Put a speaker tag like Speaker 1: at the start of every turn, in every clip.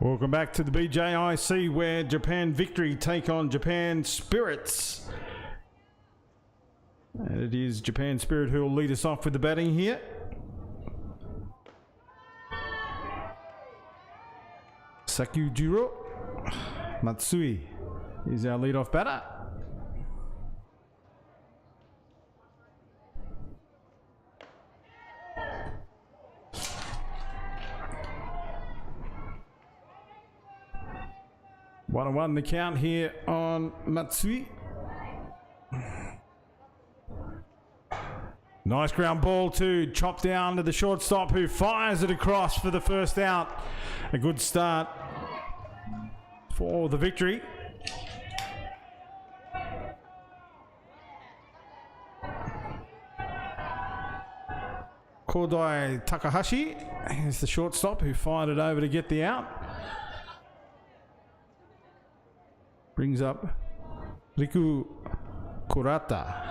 Speaker 1: Welcome back to the BJIC, where Japan Victory take on Japan Spirits. And it is Japan Spirit who will lead us off with the batting here. Sakujiro Matsui is our leadoff batter. One and one the count here on Matsui. Nice ground ball to chop down to the shortstop, who fires it across for the first out. A good start for the victory. Kodai Takahashi is the shortstop who fired it over to get the out. Brings up Riku Kurata.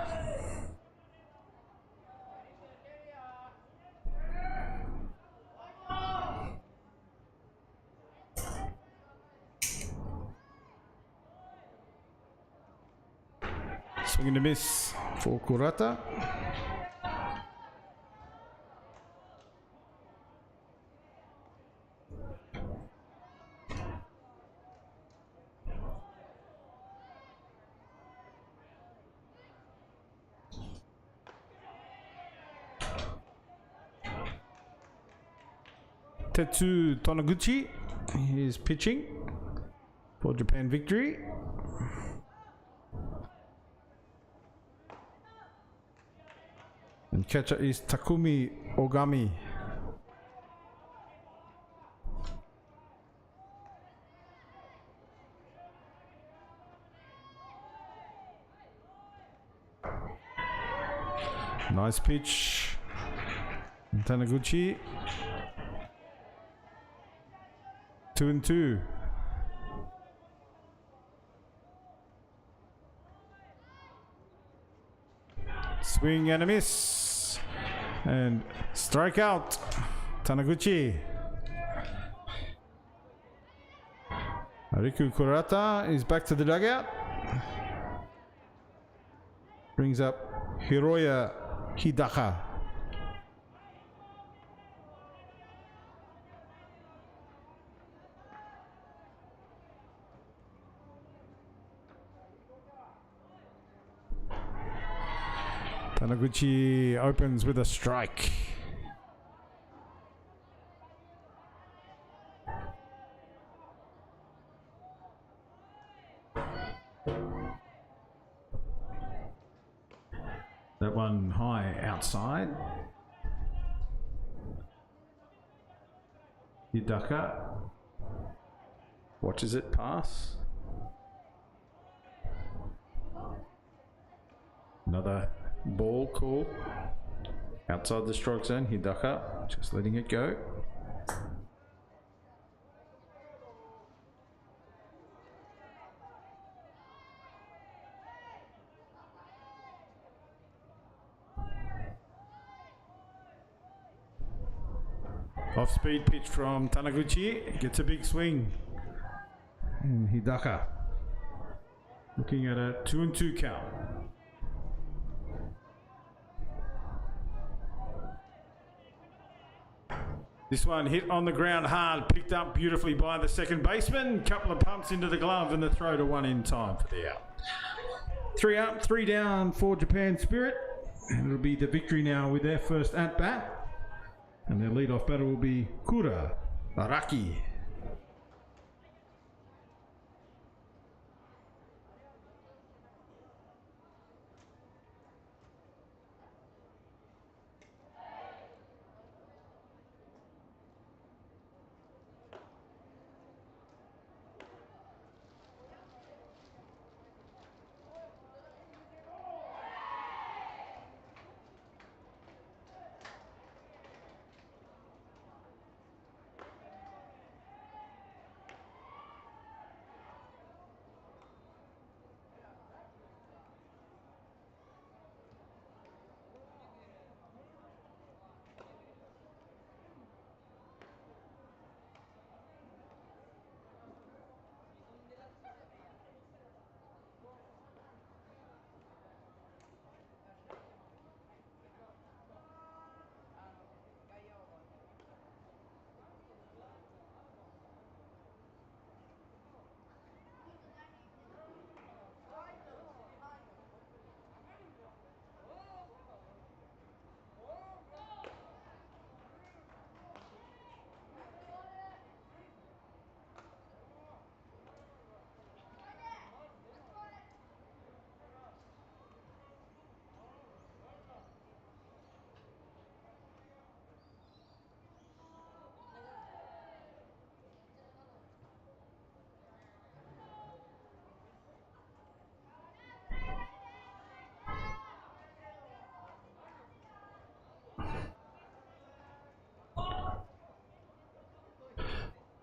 Speaker 1: Swing and a miss for Kurata. Tetsu Tonoguchi is pitching for Japan Victory. And catcher is Takumi Ogami. Nice pitch. Taniguchi. 2-2. Swing and a miss. And strikeout. Taniguchi. Riku Kurata is back to the dugout. Brings up Hiroya Hidaka. Taniguchi opens with a strike. That one high outside. Hidaka watches it pass. Another ball call outside the strike zone. Hidaka just letting it go. Off speed pitch from Taniguchi, gets a big swing. And Hidaka looking at a 2-2 count. This one hit on the ground hard, picked up beautifully by the second baseman. Couple of pumps into the glove and the throw to one in time for the out. 3 up, 3 down for Japan Spirit. And it'll be the victory now with their first at bat. And their leadoff batter will be Kura Araki.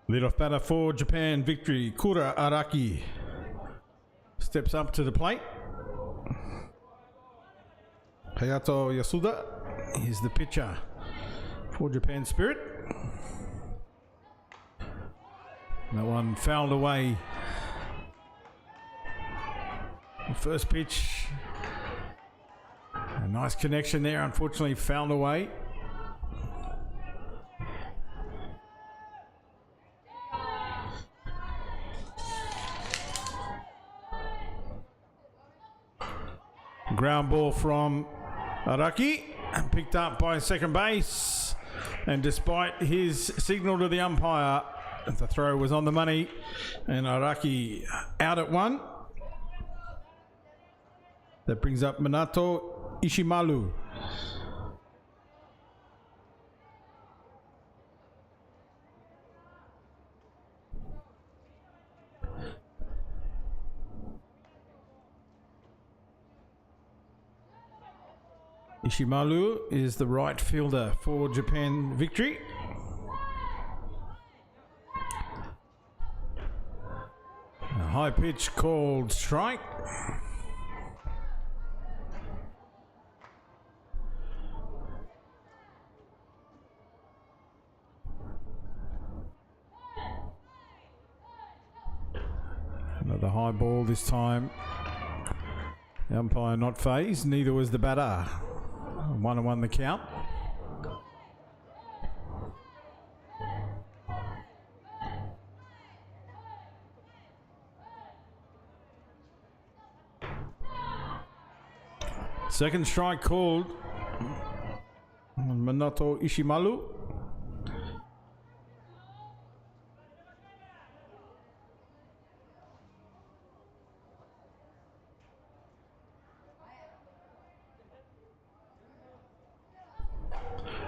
Speaker 1: Lead-off batter for Japan victory, Kura Araki. Steps up to the plate. Hayato Yasuda is the pitcher for Japan Spirit. That one fouled away. The first pitch. A nice connection there, unfortunately fouled away. Ground ball from Araki, picked up by second base, and despite his signal to the umpire, the throw was on the money, and Araki out at one. That brings up Minato Ishimaru. Ishimaru is the right fielder for Japan victory. A high pitch called strike. Another high ball this time. The umpire not phased, neither was the batter. 1-1 the count. Second strike called on Minato Ishimaru.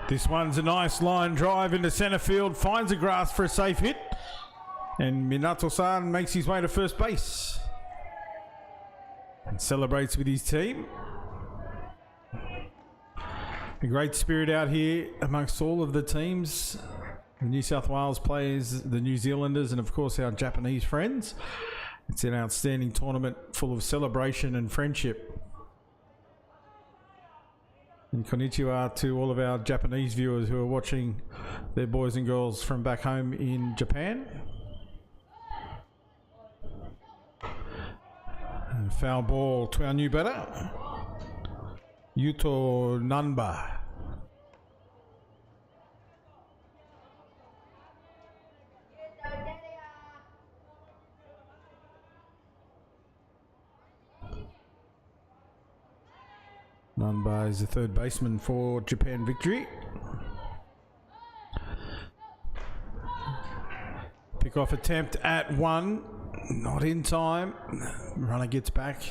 Speaker 1: This one's a nice line drive into centre field, finds the grass for a safe hit, and Minato-san makes his way to first base and celebrates with his team. A great spirit out here amongst all of the teams, the New South Wales players, the New Zealanders, and of course our Japanese friends. It's an outstanding tournament full of celebration and friendship. And konnichiwa to all of our Japanese viewers who are watching their boys and girls from back home in Japan. And foul ball to our new batter, Yuto Nanba. Nanba is the third baseman for Japan victory. Pick-off attempt at one, not in time. Runner gets back.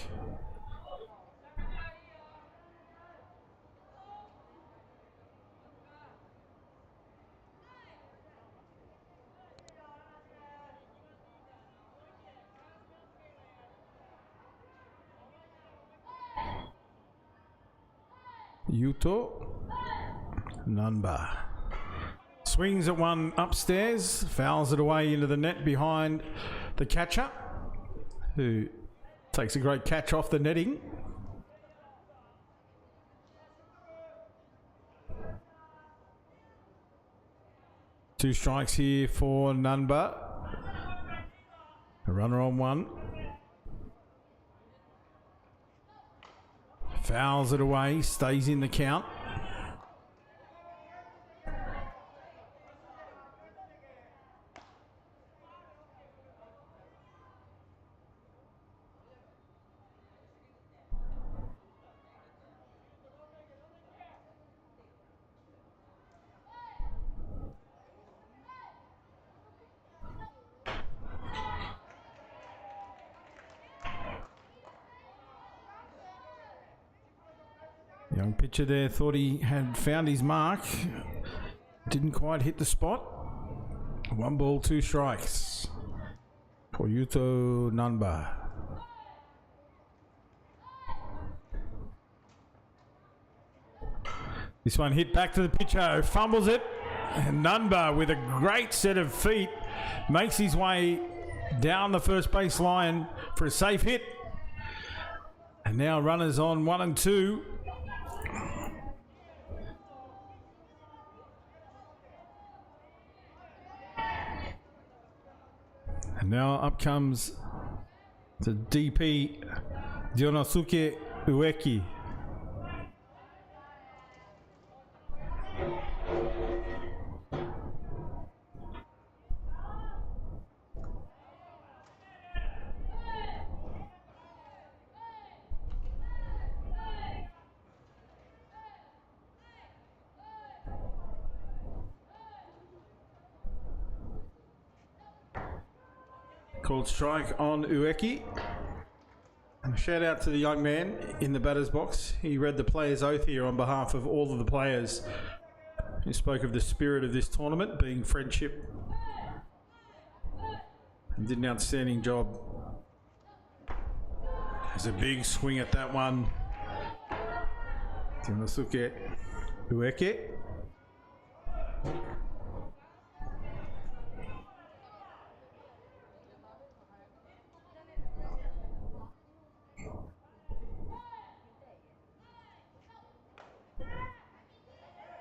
Speaker 1: Yuto Nanba swings at one upstairs, fouls it away into the net behind the catcher, who takes a great catch off the netting. Two strikes here for Nanba. A runner on one. Fouls it away, stays in the count. Young pitcher there thought he had found his mark. Didn't quite hit the spot. 1 ball, 2 strikes for Yuto Nanba. This one hit back to the pitcher, fumbles it. And Nanba with a great set of feet makes his way down the first base line for a safe hit. And now runners on 1 and 2. And now up comes the DP Dionosuke Ueki. Called strike on Ueki. And a shout out to the young man in the batter's box. He read the player's oath here on behalf of all of the players. He spoke of the spirit of this tournament being friendship. And did an outstanding job. There's a big swing at that one. Dionosuke Ueki.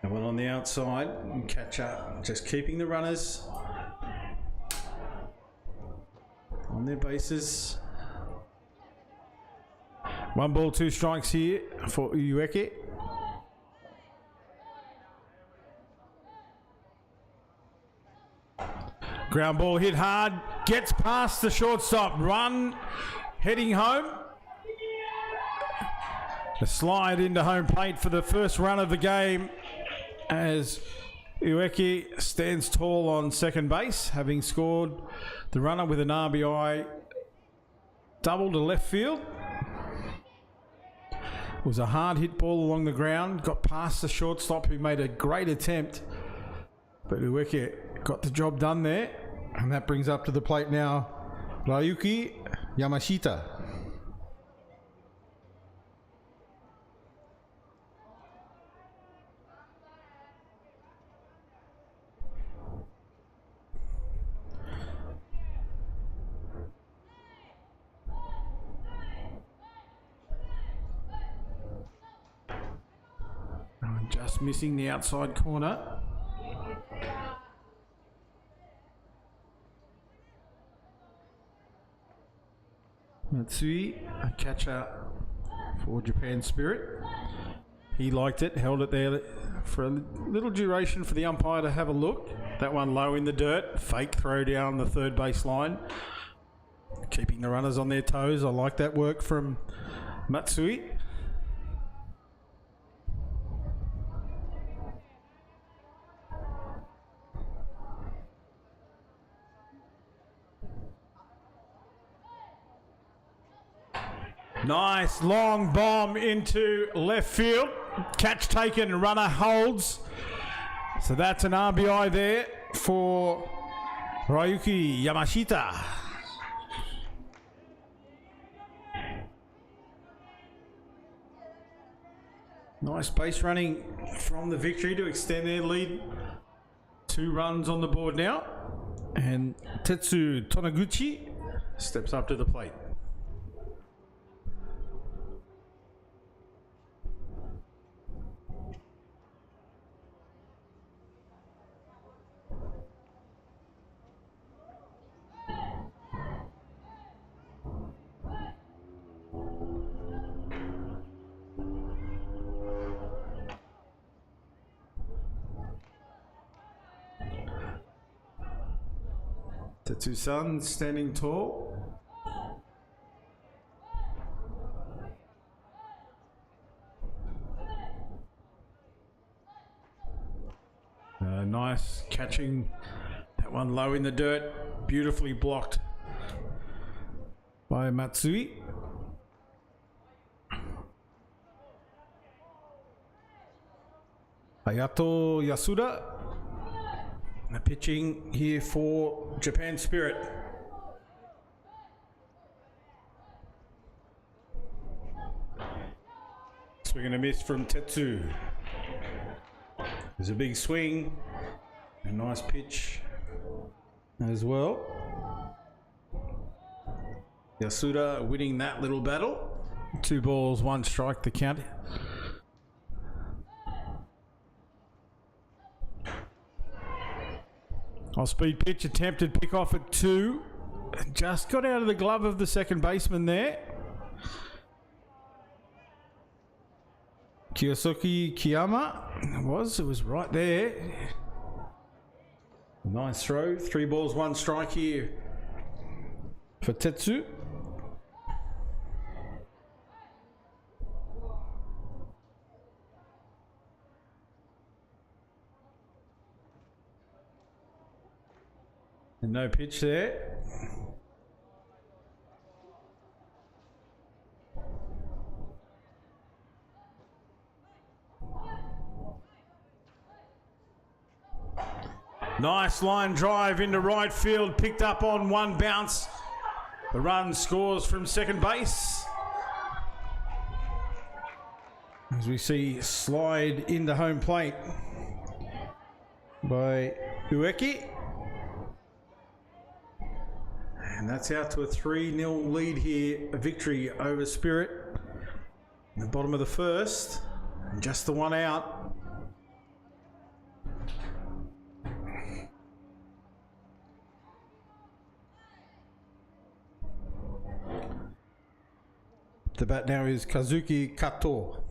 Speaker 1: And one on the outside and catch up, just keeping the runners on their bases. 1 ball, 2 strikes here for Ueki. Ground ball hit hard, gets past the shortstop, run heading home. A slide into home plate for the first run of the game as Ueki stands tall on second base, having scored the runner with an RBI double to left field. It was a hard hit ball along the ground, got past the shortstop who made a great attempt, but Ueki got the job done there, and that brings up to the plate now Ryuki Yamashita. Just missing the outside corner. Matsui, a catcher for Japan Spirit. He liked it, held it there for a little duration for the umpire to have a look. That one low in the dirt, fake throw down the third base line. Keeping the runners on their toes. I like that work from Matsui. Nice long bomb into left field. Catch taken, runner holds. So that's an RBI there for Ryuki Yamashita. Nice base running from the victory to extend their lead. 2 runs on the board now. And Tetsu Tonaguchi steps up to the plate. Tetsu Sun standing tall. Nice catching that one low in the dirt, beautifully blocked by Matsui. Hayato Yasuda, the pitching here for Japan Spirit. Swing and a miss from Tetsu. There's a big swing, a nice pitch as well. Yasuda winning that little battle. 2 balls, 1 strike, the count. Off-speed pitch, attempted pick off at 2. Just got out of the glove of the second baseman there. Kiyosuke Kiyama it was right there. Nice throw. 3 balls, 1 strike here for Tetsu. And no pitch there. Nice line drive into right field, picked up on 1 bounce. The run scores from second base. As we see slide into home plate by Ueki. And that's out to a 3-0 lead here, a victory over Spirit. In the bottom of the first, and just the 1 out. The bat now is Kazuki Kato.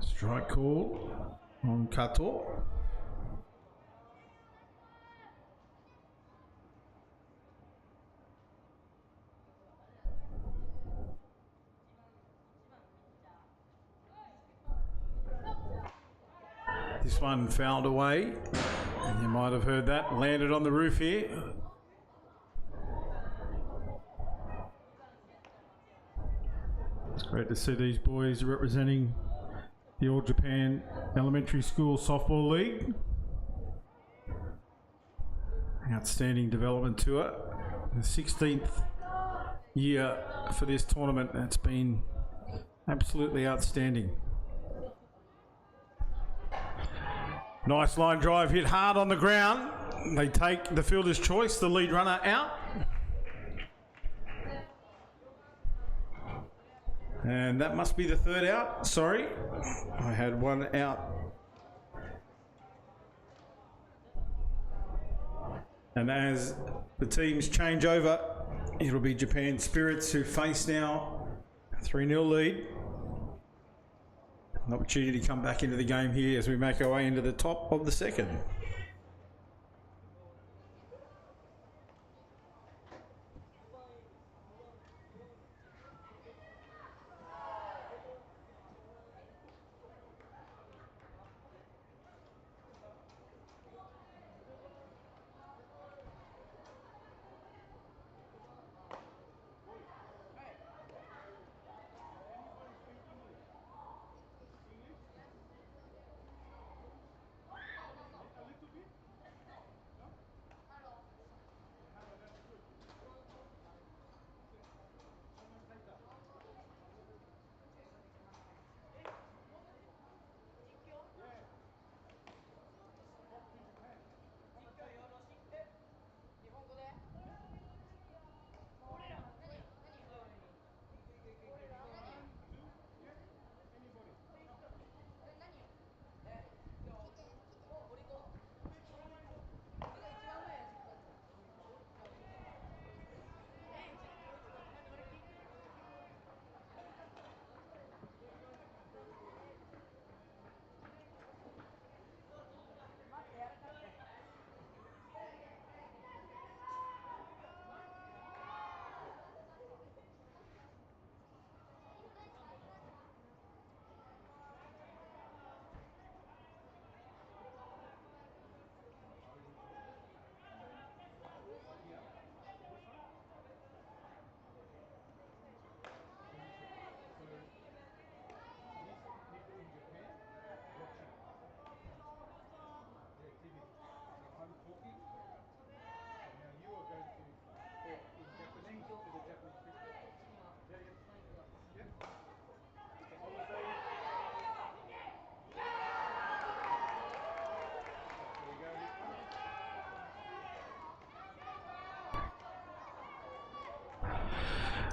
Speaker 1: Strike call on Kato. This one fouled away, and you might have heard that, landed on the roof here. It's great to see these boys representing the All Japan Elementary School Softball League. Outstanding development tour. The 16th year for this tournament. That's been absolutely outstanding. Nice line drive, hit hard on the ground. They take the fielder's choice, the lead runner out. And that must be the 3rd out. Sorry, I had 1 out. And as the teams change over, it'll be Japan Spirits who face now a 3-0 lead. An opportunity to come back into the game here as we make our way into the top of the second.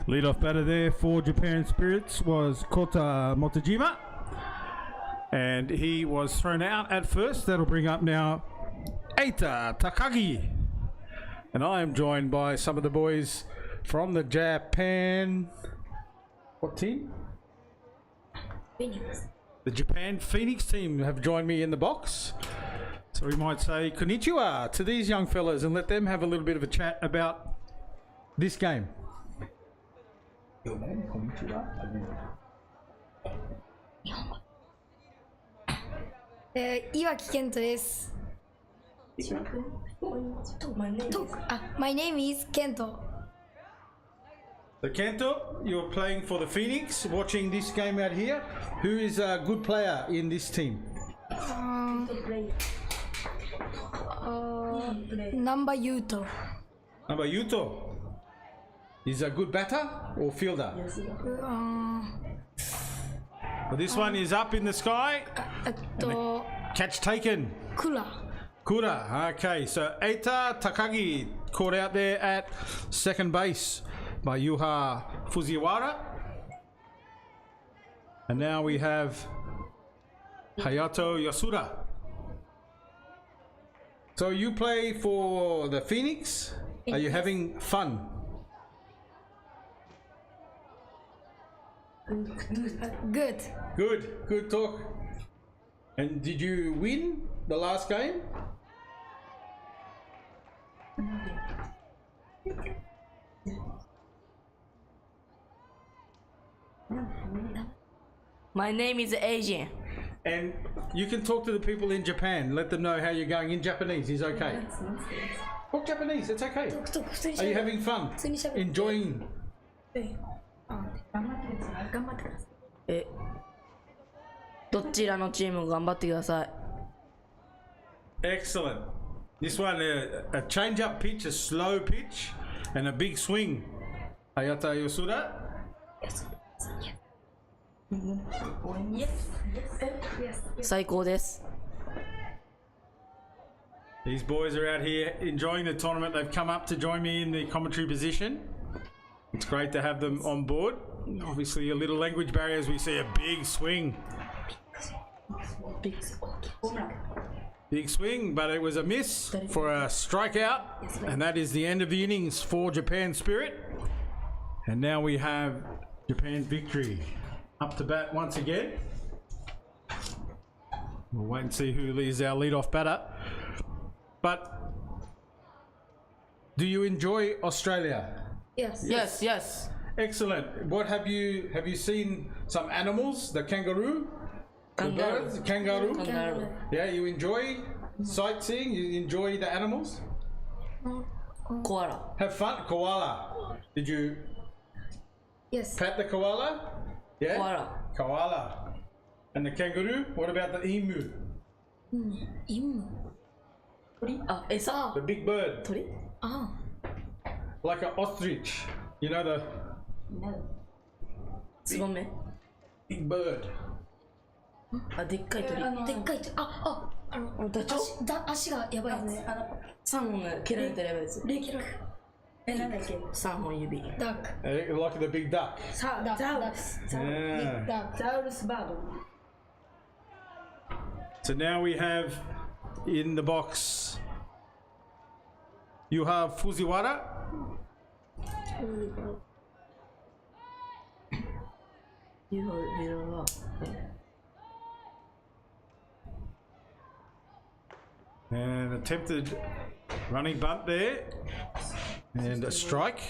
Speaker 1: Lead-off batter there for Japan Spirits was Kota Motojima. And he was thrown out at first. That'll bring up now Eita Takagi. And I am joined by some of the boys from the Japan... What team?
Speaker 2: Phoenix.
Speaker 1: The Japan Phoenix team have joined me in the box. So we might say konnichiwa to these young fellas and let them have a little bit of a chat about this game.
Speaker 3: Your name, konnichiwa.
Speaker 2: Iwaki Kento です。My name is Kento.
Speaker 1: So Kento, you're playing for the Phoenix, watching this game out here. Who is a good player in this team?
Speaker 2: Number Yuto.
Speaker 1: Number Yuto. Is a good batter or fielder? Well, this one is up in the sky. Catch taken. Kura. Okay, so Eita Takagi caught out there at second base by Yuha Fujiwara. And now we have Hayato Yasuda. So you play for the Phoenix? Are you having fun? Good talk. And did you win the last game?
Speaker 4: My name is Asian.
Speaker 1: And you can talk to the people in Japan. Let them know how you're going in Japanese. Is okay. Talk Japanese. It's okay. Are you having fun? Enjoying?
Speaker 4: どちらのチームも頑張ってください。
Speaker 1: Excellent. This one, a change-up pitch, a slow pitch, and a big swing. Hayata Yosuda.
Speaker 2: Yes.
Speaker 4: 最高です。
Speaker 1: These boys are out here enjoying the tournament. They've come up to join me in the commentary position. It's great to have them on board. Obviously, a little language barrier as we see a big swing. Big swing, but it was a miss for a strikeout. And that is the end of the innings for Japan Spirit. And now we have Japan's victory. Up to bat once again. We'll wait and see who is our lead-off batter. But do you enjoy Australia?
Speaker 2: Yes.
Speaker 1: Excellent. What have you seen some animals? The kangaroo? The birds? Kangaroo? Yeah, you enjoy sightseeing? You enjoy the animals?
Speaker 4: Koala.
Speaker 1: Have fun? Koala. Did you
Speaker 2: Yes.
Speaker 1: pet the koala? Yeah?
Speaker 4: Koala.
Speaker 1: And the kangaroo? What about the emu?
Speaker 2: Emu.
Speaker 4: あ、餌。
Speaker 1: The big bird.
Speaker 4: 鳥。
Speaker 1: Like an ostrich. You know the
Speaker 4: ツバメ。
Speaker 1: big bird.
Speaker 4: あ、でっかい鳥。
Speaker 2: でっかい鳥。
Speaker 4: ダチョウ。
Speaker 2: 足がやばいやつ。
Speaker 4: 3本が切られてるやつ。
Speaker 2: レキラク。
Speaker 4: なんだっけ？3本指。
Speaker 2: ダック。
Speaker 1: Like the big duck.
Speaker 2: ザウルス。
Speaker 1: Yeah.
Speaker 4: ザウルスバード。
Speaker 1: So now we have in the box you have Fujiwara. And attempted running bunt there. And a strike.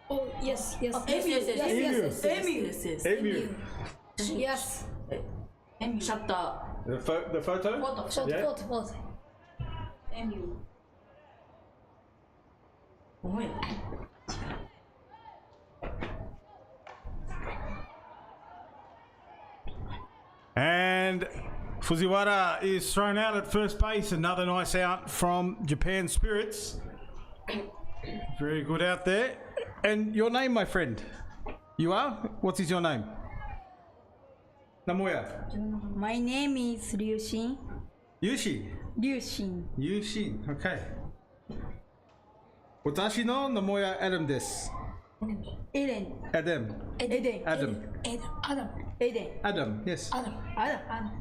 Speaker 2: Oh, yes.
Speaker 4: Emu.
Speaker 2: Yes.
Speaker 4: Shut up.
Speaker 1: The photo?
Speaker 2: Photo.
Speaker 4: 重い。
Speaker 1: And Fujiwara is thrown out at first base. Another nice out from Japan Spirits. Very good out there. And your name, my friend? You are? What is your name? Namoya.
Speaker 5: My name is Liu Xin.
Speaker 1: Yushi.
Speaker 5: Liu Xin.
Speaker 1: Yushi. Okay. Watashi no Namoya Adam desu.
Speaker 5: Eden.
Speaker 1: Adam.
Speaker 5: Eden.
Speaker 1: Adam.
Speaker 2: Adam.
Speaker 5: Eden.
Speaker 1: Adam. Yes.
Speaker 2: Adam.
Speaker 5: Adam.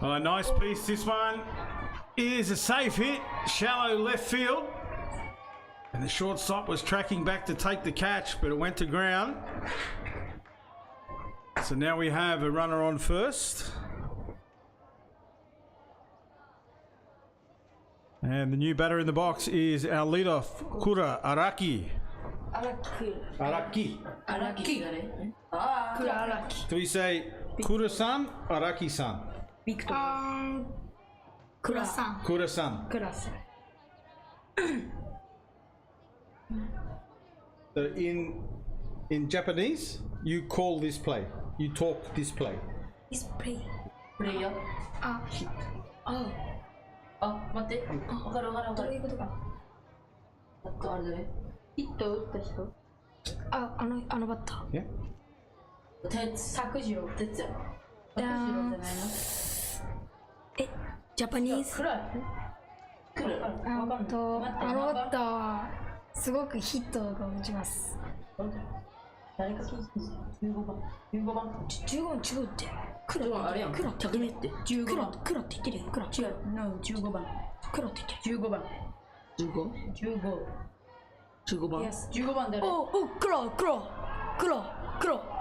Speaker 1: Oh, nice piece. This one is a safe hit. Shallow left field. And the shortstop was tracking back to take the catch, but it went to ground. So now we have a runner on first. And the new batter in the box is our leadoff, Kura Araki. Araki.
Speaker 5: Kura Araki.
Speaker 1: Do we say Kura-san, Araki-san?
Speaker 5: Victor.
Speaker 2: Kura-san.
Speaker 1: Kura-san.
Speaker 5: Kura-san.
Speaker 1: So in Japanese, you call this play. You talk this play.
Speaker 2: Is play.
Speaker 4: プレイヤー
Speaker 2: あ、
Speaker 4: 待ってわかる
Speaker 2: どういうことか。
Speaker 4: あれだねヒット打った人
Speaker 2: あのバッター。
Speaker 1: Yeah.
Speaker 4: 拓次郎哲也拓次郎じゃないの
Speaker 2: ジャパニーズ。
Speaker 4: 来る
Speaker 2: あのバッターはすごくヒットが打ちます。
Speaker 4: 誰か聞いて15番
Speaker 2: 15番違うって。
Speaker 4: 黒あれやん
Speaker 2: 黒って
Speaker 4: 100名って
Speaker 2: 15番黒って言ってるよ。黒
Speaker 5: 違う。No、15番。
Speaker 2: 黒って言ってる。
Speaker 5: 15番。
Speaker 4: 15番
Speaker 5: Yes。15番誰？
Speaker 2: お黒。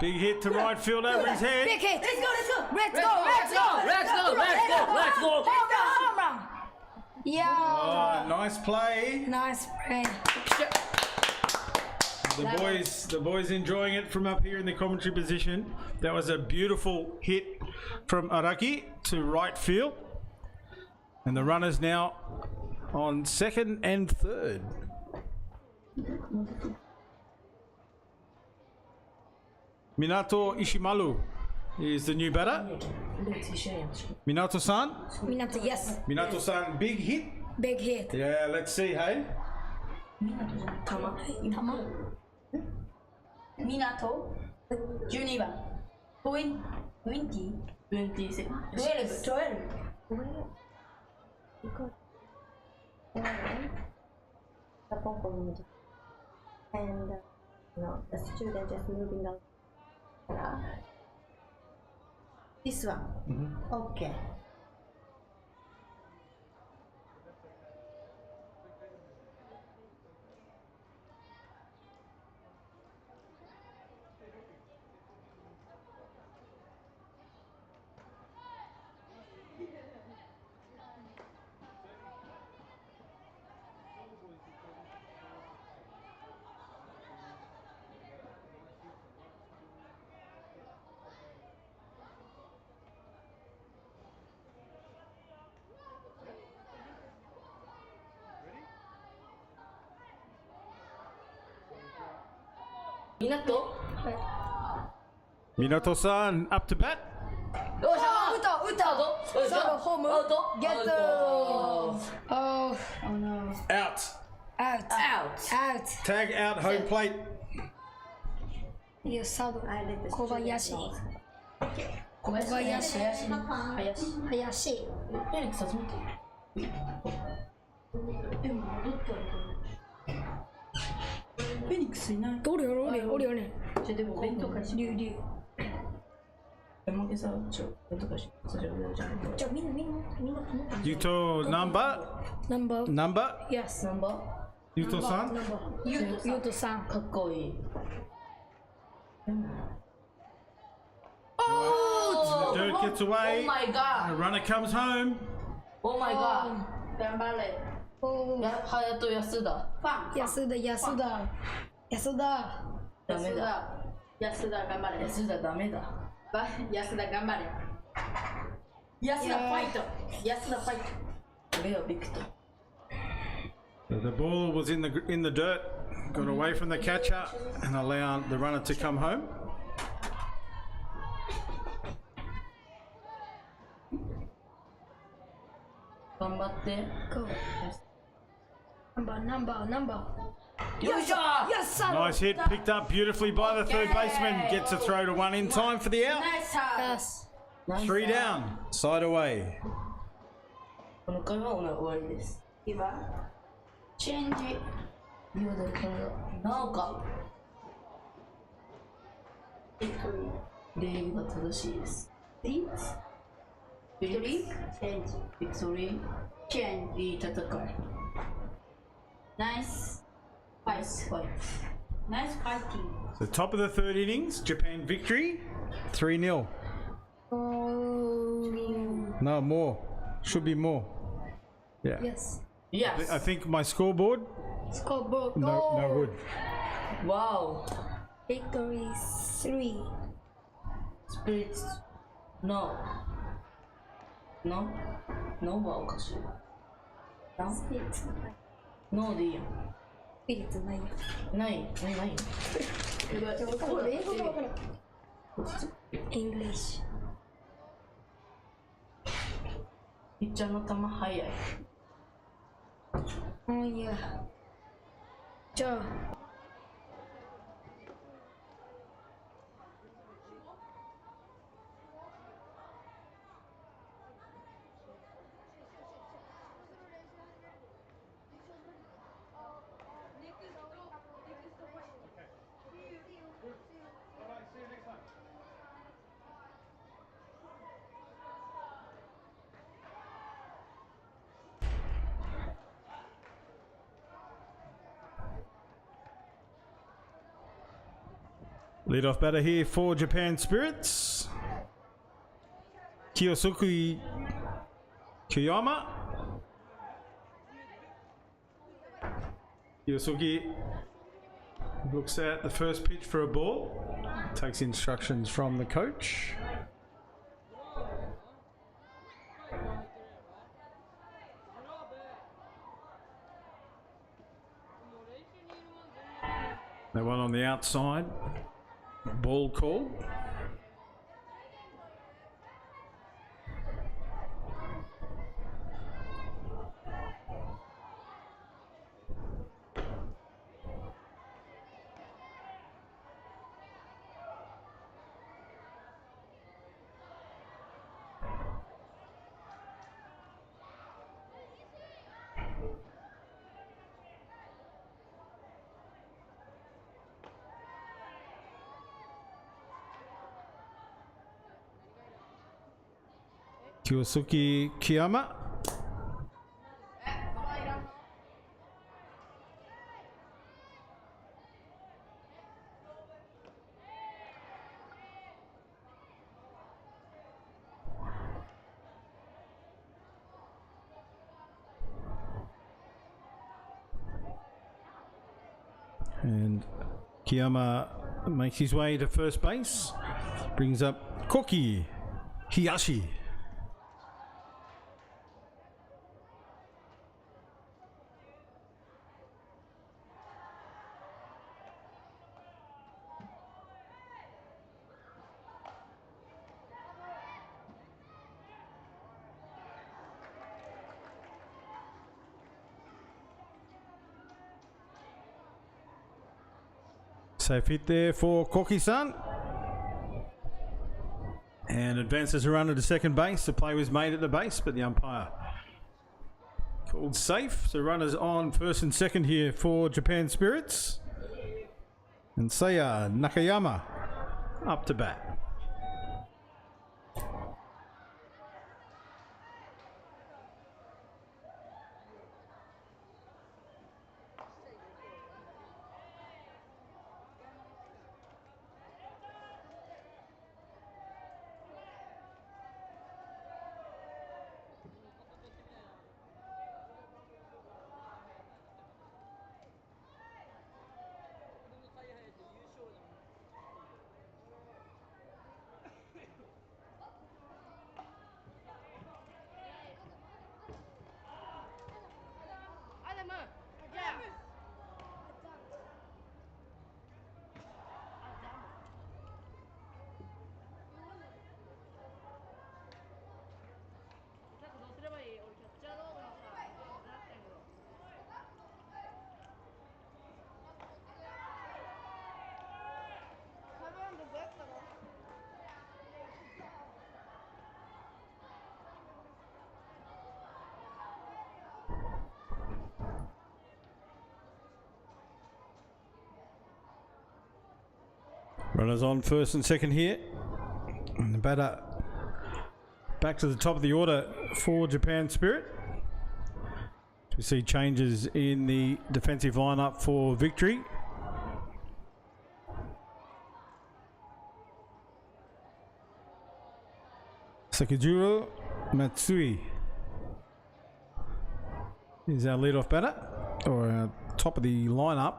Speaker 1: Big hit to right field over his head.
Speaker 2: Big hit. Let's go. Home run. Yeah.
Speaker 1: Oh, nice play.
Speaker 2: Nice play.
Speaker 1: The boys enjoying it from up here in the commentary position. That was a beautiful hit from Araki to right field. And the runners now on second and third. Minato Ishimaru is the new batter. Minato-san.
Speaker 2: Minato, yes.
Speaker 1: Minato-san, big hit.
Speaker 2: Big hit.
Speaker 1: Yeah, let's see, hey.
Speaker 5: 玉港12番20
Speaker 4: 26
Speaker 6: and the student just moving on. This one. Okay.
Speaker 1: Minato-san up to bat.
Speaker 2: 打ったサードホームゲット Oh no
Speaker 1: Out.
Speaker 2: Out
Speaker 1: Tag out, home plate.
Speaker 2: いやサード小林
Speaker 4: 林
Speaker 2: フェ
Speaker 4: ニックス集めてでも戻った
Speaker 5: フェニックスいない。
Speaker 2: おるよね
Speaker 4: じゃでも弁当会社
Speaker 2: 竜
Speaker 4: 山毛さ弁当会社それじゃない
Speaker 2: じゃあみんな
Speaker 1: Yuto number. Number.
Speaker 2: Yes
Speaker 4: ナンバ
Speaker 1: Yuto-san.
Speaker 2: ゆうとさん
Speaker 4: ーかっこいい
Speaker 1: The dirt gets
Speaker 4: Oh
Speaker 1: away.
Speaker 4: my
Speaker 1: The
Speaker 4: god
Speaker 1: runner comes home.
Speaker 4: Oh my god 頑張れ隼人安田
Speaker 2: 安田
Speaker 4: ダメだ
Speaker 5: 安田頑張れ。
Speaker 4: 安田ダメだ
Speaker 5: 安田頑張れ。安田ファイト。安田ファイト。
Speaker 4: 俺はビクト
Speaker 1: So the ball was in the dirt, got away from the catcher and allowed the runner to come home.
Speaker 2: Go. Number.
Speaker 4: Yes,
Speaker 2: Yes, son.
Speaker 1: Nice hit, picked up beautifully by the third baseman. Gets a throw to one in time for the out.
Speaker 5: Nice.
Speaker 2: Yes.
Speaker 1: 3 down, side away.
Speaker 4: この回は終わりです。
Speaker 5: では、チェンジ。
Speaker 4: リオでこれがなおか礼儀が正しいです。
Speaker 5: リチェンジ。
Speaker 4: ビクトリー、
Speaker 5: チェンジ。
Speaker 4: いい戦い。
Speaker 5: ナイス。ファイト。ナイスファイティング。
Speaker 1: So top of the third innings, Japan victory, 3-0. No, more. Should be more. Yeah.
Speaker 2: Yes.
Speaker 4: Yes!
Speaker 1: I think my scoreboard,
Speaker 2: Scoreboard.
Speaker 1: no good.
Speaker 4: Wow!
Speaker 2: Victory 3.
Speaker 4: Spirits, no. No? No はおかしい。No?
Speaker 2: スピリッツ
Speaker 4: No でいいやん。
Speaker 2: スピリッツないよ。
Speaker 4: ないない
Speaker 2: これ英語がわからん。English。
Speaker 4: ピッチャーの球速い。
Speaker 2: いや。じゃあ。
Speaker 1: Leadoff batter here for Japan Spirits. Kiyosuke Kiyama. Kiyosuke looks at the first pitch for a ball. Takes instructions from the coach. That one on the outside. Ball call. Kiyosuke Kiyama. And Kiyama makes his way to first base. Brings up Koki Hiyashi. Safe hit there for Koki-san. And advances a runner to second base. The play was made at the base, but the umpire called safe. So runners on first and second here for Japan Spirits. And Seiya Nakayama up to bat. Runners on first and second here. And the batter back to the top of the order for Japan Spirit. We see changes in the defensive lineup for victory. Sakijuro Matsui is our leadoff batter, or our top of the lineup.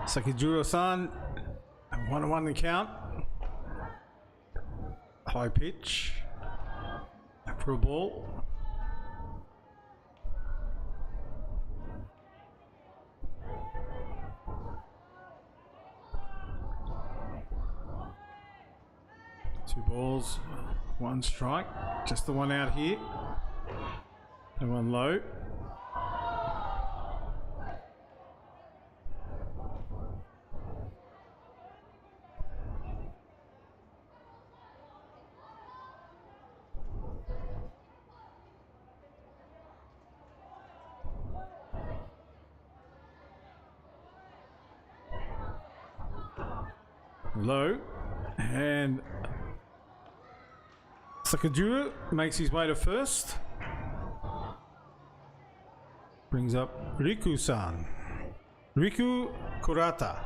Speaker 1: Sakijuro-san, 1-1 the count. High pitch for a ball. Two balls, one strike. Just the one out here. And one low. Low, and Sakajuro makes his way to first. Brings up Riku-san. Riku Kurata.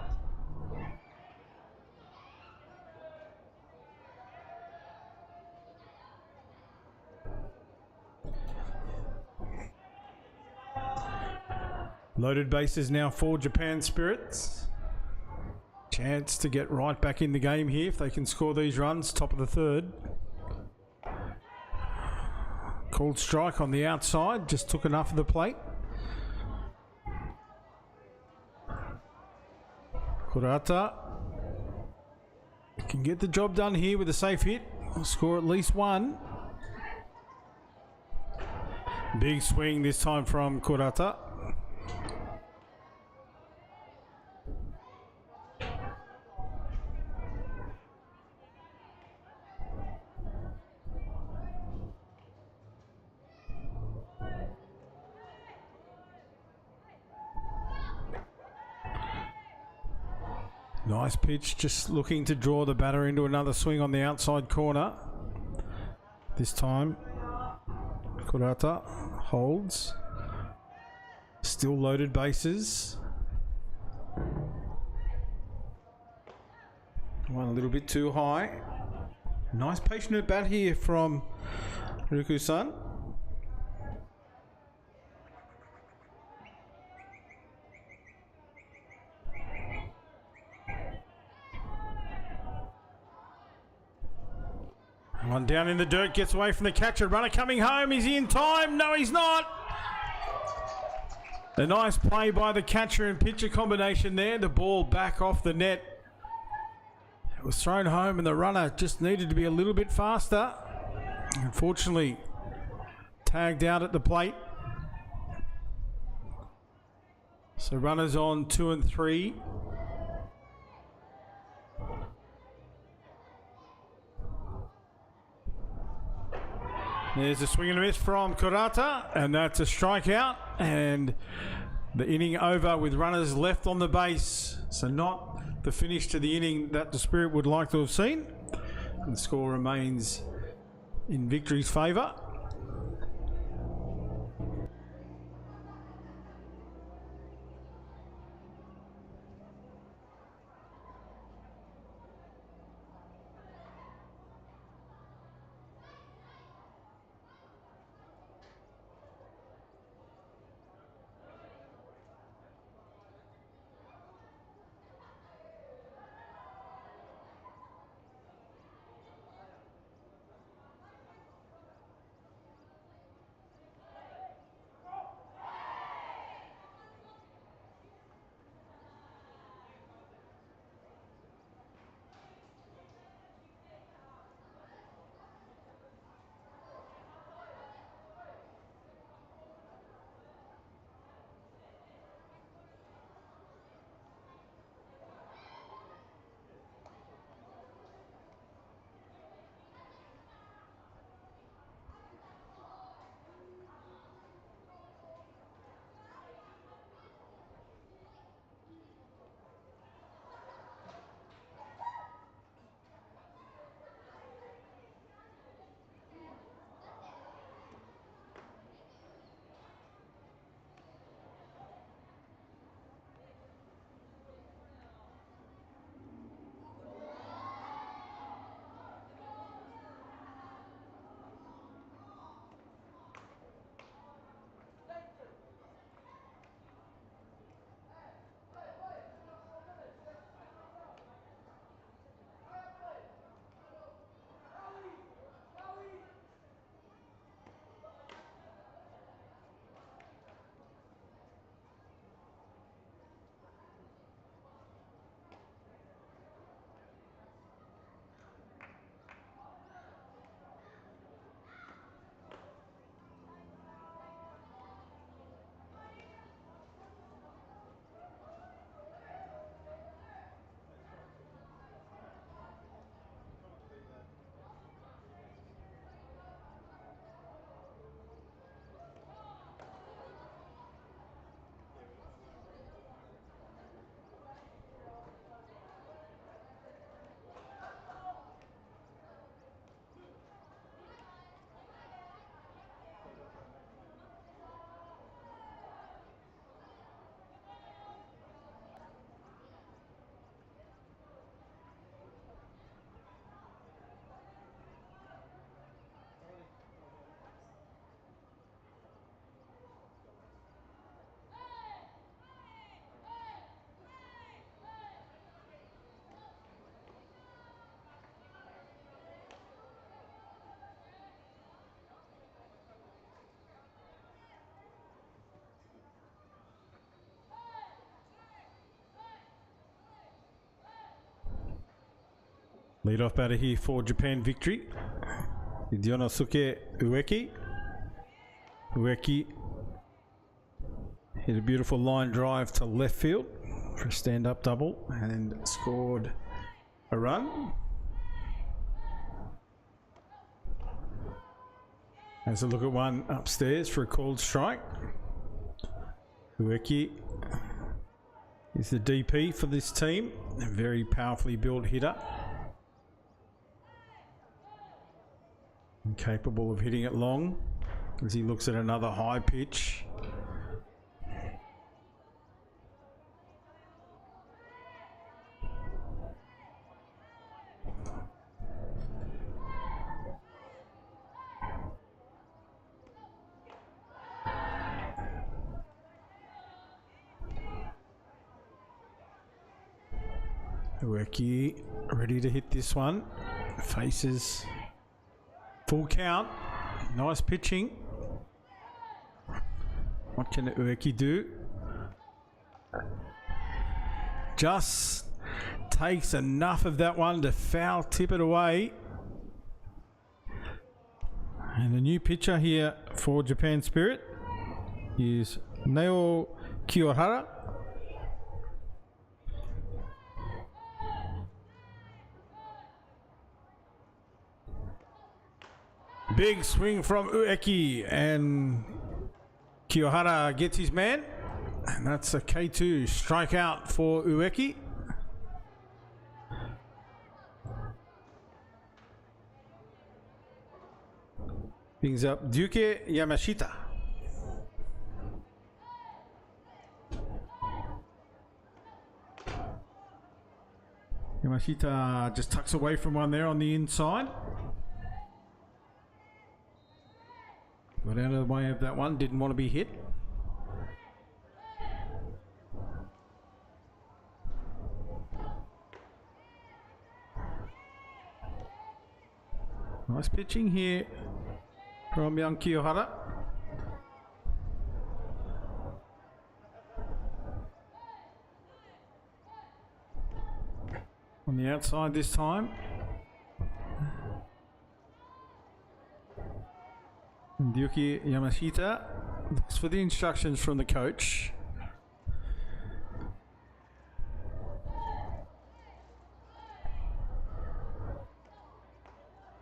Speaker 1: Loaded bases now for Japan Spirits. Chance to get right back in the game here if they can score these runs, top of the third. Called strike on the outside, just took enough of the plate. Kurata can get the job done here with a safe hit. Score at least one. Big swing this time from Kurata. Nice pitch, just looking to draw the batter into another swing on the outside corner. This time, Kurata holds. Still loaded bases. One a little bit too high. Nice patient at bat here from Riku-san. One down in the dirt, gets away from the catcher. Runner coming home. Is he in time? No, he's not. A nice play by the catcher and pitcher combination there. The ball back off the net. It was thrown home and the runner just needed to be a little bit faster. Unfortunately, tagged out at the plate. So runners on 2 and 3. There's a swing and a miss from Kurata, and that's a strikeout. And The inning over with runners left on the base. So not the finish to the inning that the Spirit would like to have seen. And the score remains in Victory's favour. Lead-off batter here for Japan Victory. Yonosuke Ueki. Ueki hit a beautiful line drive to left field for a stand-up double and scored a run. Has a look at one upstairs for a called strike. Ueki is the DP for this team, a very powerfully built hitter. Capable of hitting it long as he looks at another high pitch. Ueki ready to hit this one. Faces full count. Nice pitching. What can Ueki do? Just takes enough of that one to foul tip it away. And the new pitcher here for Japan Spirit is Neo Kiyohara. Big swing from Ueki, and Kiyohara gets his man. And that's a K2 strikeout for Ueki. Brings up Duke Yamashita. Yamashita just tucks away from one there on the inside. Got out of the way of that one, didn't want to be hit. Nice pitching here from young Kiyohara. On the outside this time. And Yuki Yamashita looks for the instructions from the coach.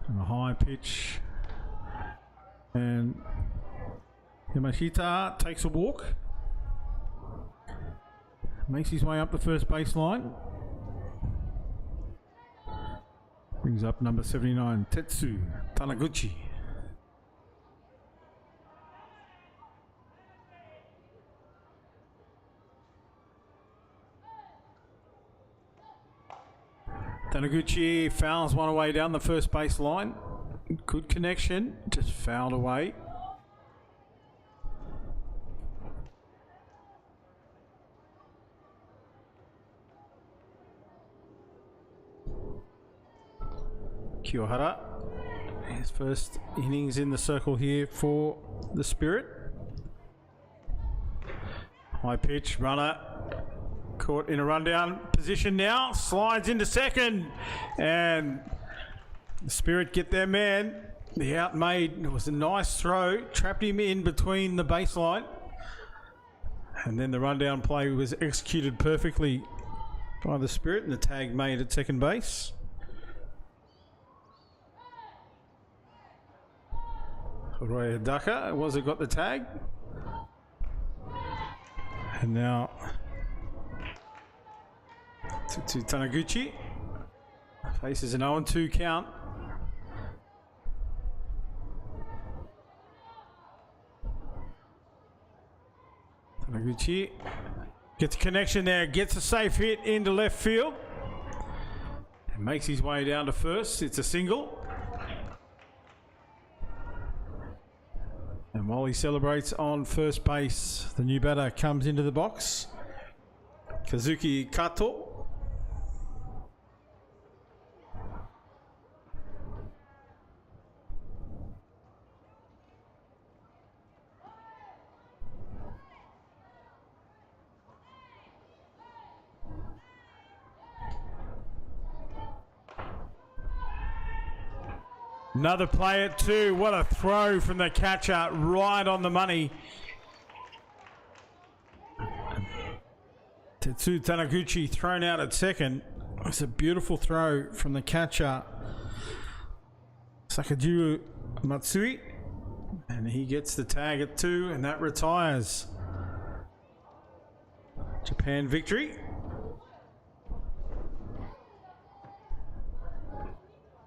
Speaker 1: And a high pitch. And Yamashita takes a walk. Makes his way up the first baseline. Brings up number 79, Tetsu Taniguchi. Taniguchi fouls one away down the first baseline. Good connection, just fouled away. Kiyohara, his first innings in the circle here for the Spirit. High pitch, runner caught in a rundown position now, slides into second, and the Spirit get their man. The out made, it was a nice throw, trapped him in between the baseline, and then the rundown play was executed perfectly by the Spirit, and the tag made at second base. Roy Daka was it got the tag, and now to Taniguchi faces an 0-2 count. Taniguchi gets a connection there, gets a safe hit into left field, and makes his way down to first. It's a single. And while he celebrates on first base, the new batter comes into the box. Kazuki Kato. Another play at two. What a throw from the catcher, right on the money. Tetsu Taniguchi thrown out at second. It's a beautiful throw from the catcher, Sakajiro Matsui. And he gets the tag at two, and that retires. Japan victory.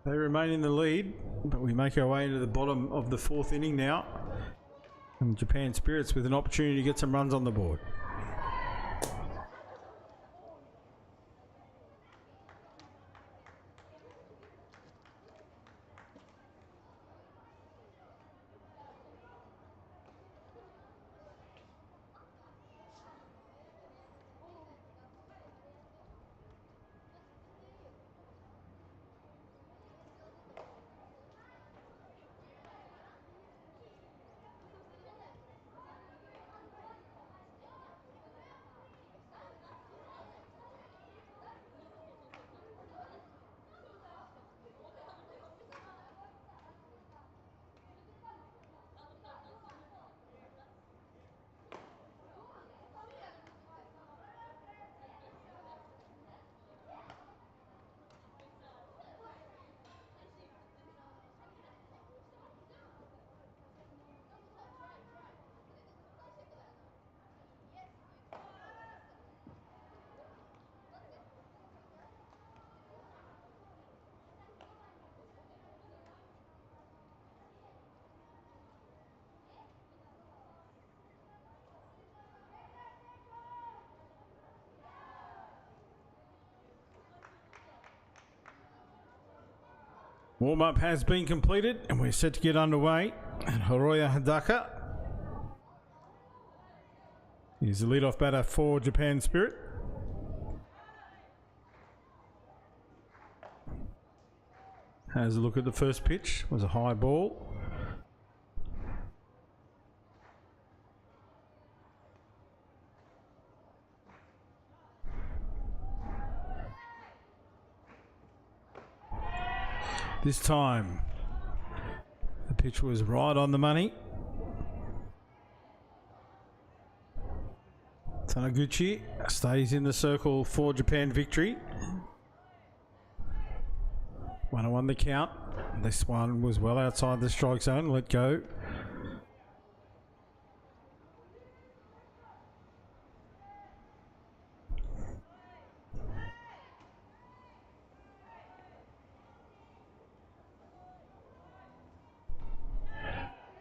Speaker 1: They remain in the lead, but we make our way into the bottom of the fourth inning now. And Japan Spirits with an opportunity to get some runs on the board. Warm-up has been completed and we're set to get underway. And Hiroya Hidaka is the lead-off batter for Japan Spirit. Has a look at the first pitch. Was a high ball. This time, the pitch was right on the money. Taniguchi stays in the circle for Japan victory. 1-1 the count. This one was well outside the strike zone. Let go.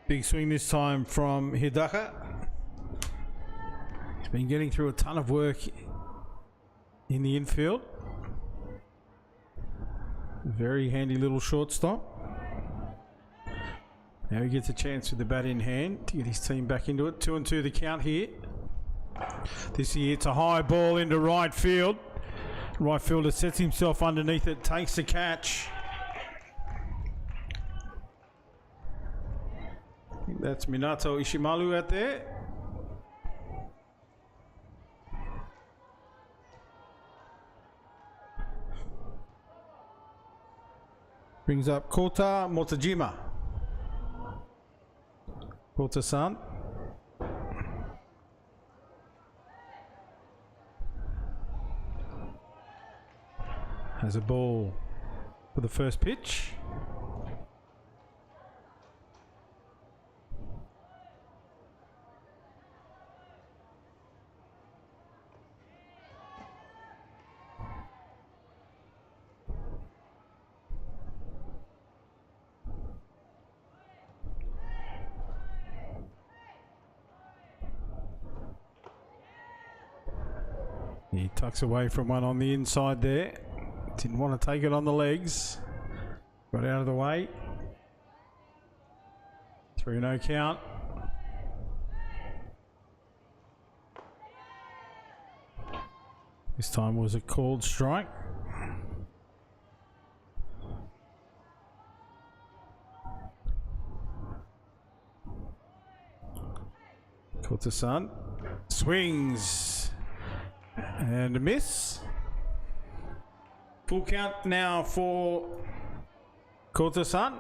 Speaker 1: Big swing this time from Hidaka. He's been getting through a ton of work in the infield. Very handy little shortstop. Now he gets a chance with the bat in hand to get his team back into it. 2-2 the count here. This year it's a high ball into right field. Right fielder sets himself underneath it, takes the catch. I think that's Minato Ishimaru out there. Brings up Kota Motojima. Kota-san. Has a ball for the first pitch. He tucks away from one on the inside there. Didn't want to take it on the legs. Got out of the way. 3-0 count. This time was a called strike. Kota-san swings. And a miss. Full count now for Kota-san.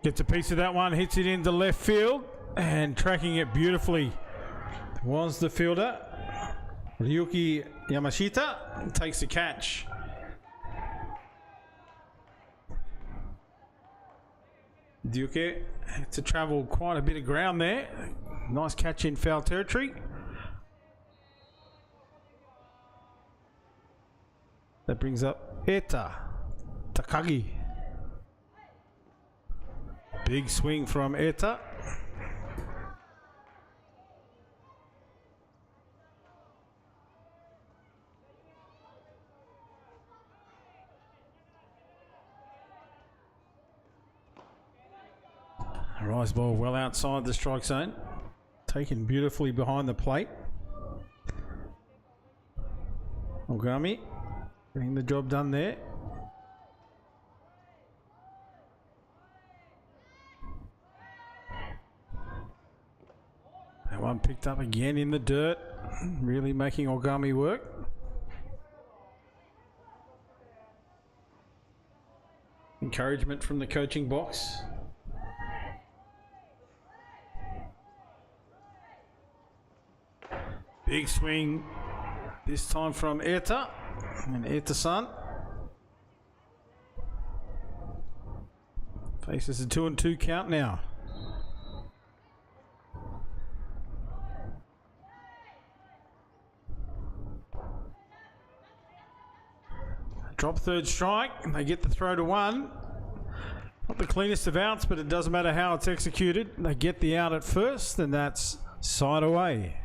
Speaker 1: Gets a piece of that one, hits it into left field, and tracking it beautifully was the fielder. Ryuki Yamashita takes the catch. Duque had to travel quite a bit of ground there. Nice catch in foul territory. That brings up Eta Takagi. Big swing from Eta. Rise ball well outside the strike zone. Taken beautifully behind the plate. Ogami getting the job done there. That one picked up again in the dirt. Really making Ogami work. Encouragement from the coaching box. Big swing, this time from Eta and Eta-san. Faces a 2-2 count now. Drop third strike, and they get the throw to one. Not the cleanest of outs, but it doesn't matter how it's executed. They get the out at first, and that's side away.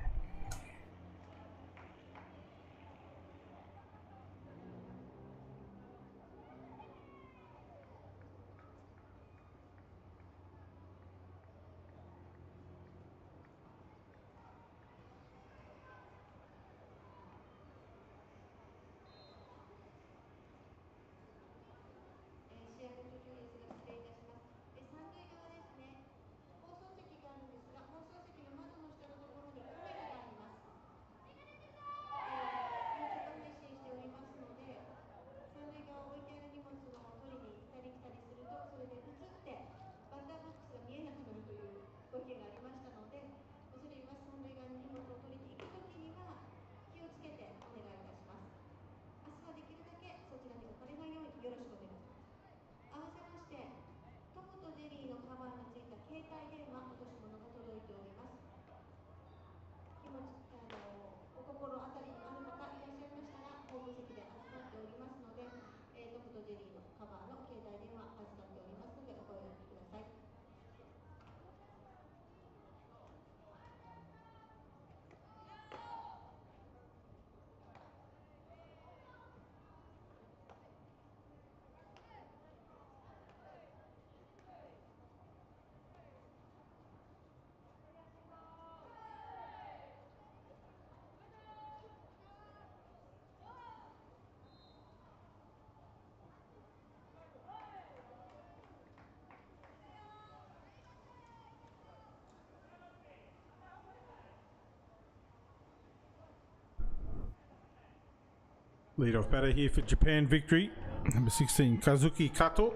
Speaker 1: Lead-off batter here for Japan victory. Number 16, Kazuki Kato.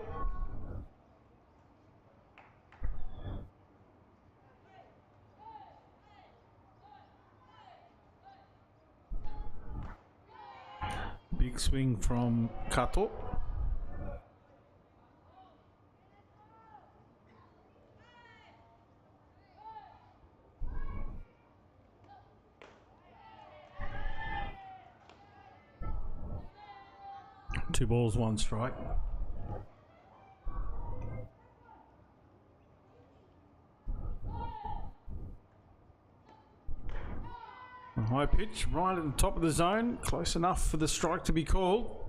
Speaker 1: Big swing from Kato. Two balls, one strike. A high pitch right at the top of the zone, close enough for the strike to be called.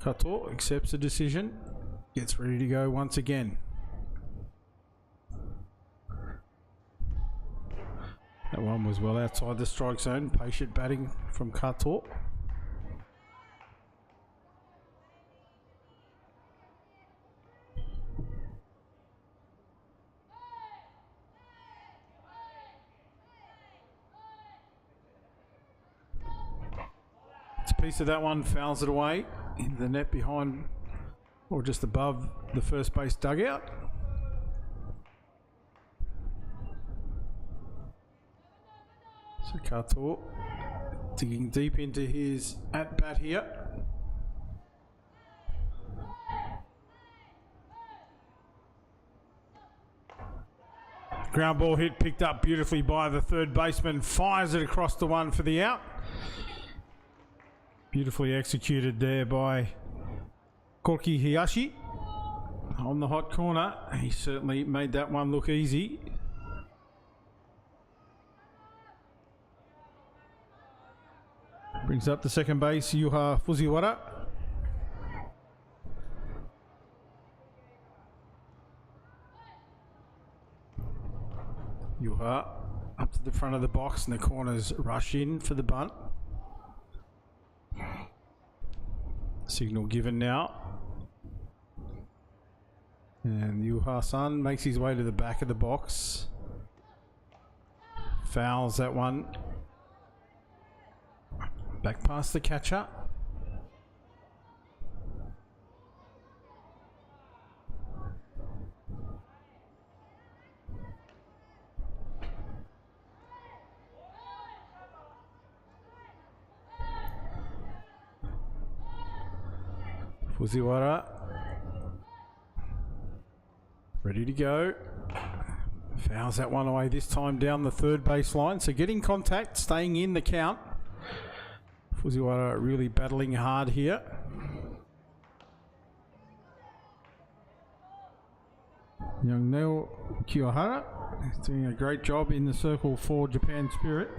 Speaker 1: Kato accepts the decision, gets ready to go once again. That one was well outside the strike zone. Patient batting from Kato. It's a piece of that one, fouls it away into the net behind or just above the first base dugout. So Kato digging deep into his at-bat here. Ground ball hit, picked up beautifully by the third baseman, fires it across the one for the out. Beautifully executed there by Koki Hiyashi on the hot corner. He certainly made that one look easy. Brings up the second base, Yuha Fujiwara. Yuha up to the front of the box and the corners rush in for the bunt. Signal given now. And Yuha-san makes his way to the back of the box. Fouls that one. Back past the catcher. Fujiwara ready to go. Fouls that one away this time down the third baseline. So getting contact, staying in the count. Fujiwara really battling hard here. Young Neo Kiyohara is doing a great job in the circle for Japan Spirit.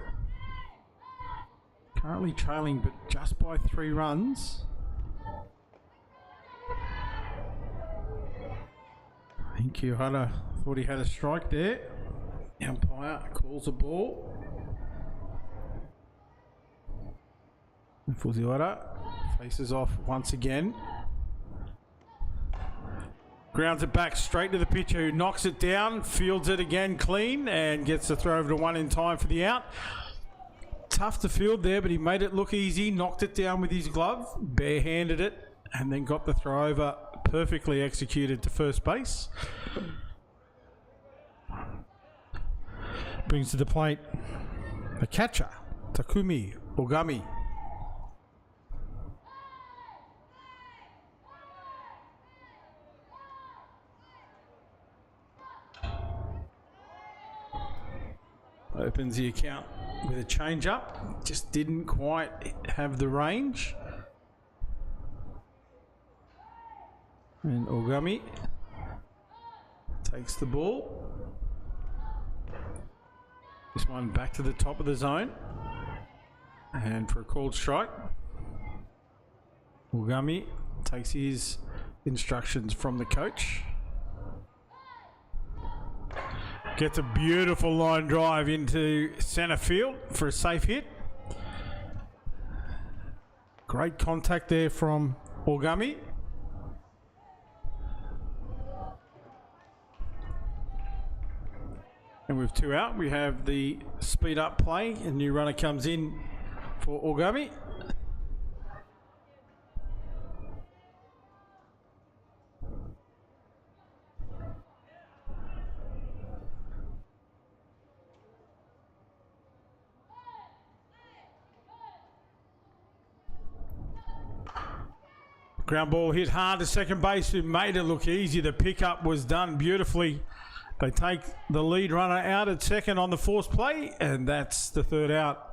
Speaker 1: Currently trailing, but just by 3 runs. I think Kiyohara thought he had a strike there. The umpire calls a ball. Fujiwara faces off once again. Grounds it back straight to the pitcher who knocks it down, fields it again clean and gets the throw over to one in time for the out. Tough to field there, but he made it look easy, knocked it down with his glove, barehanded it, and then got the throw over perfectly executed to first base. Brings to the plate the catcher, Takumi Ogami. Opens the account with a change up, just didn't quite have the range. And Ogami takes the ball. This one back to the top of the zone. And for a called strike, Ogami takes his instructions from the coach. Gets a beautiful line drive into center field for a safe hit. Great contact there from Ogami. And with 2 out, we have the speed up play. A new runner comes in for Ogami. Ground ball hit hard to second base, who made it look easy. The pickup was done beautifully. They take the lead runner out at second on the forced play, and that's the third out.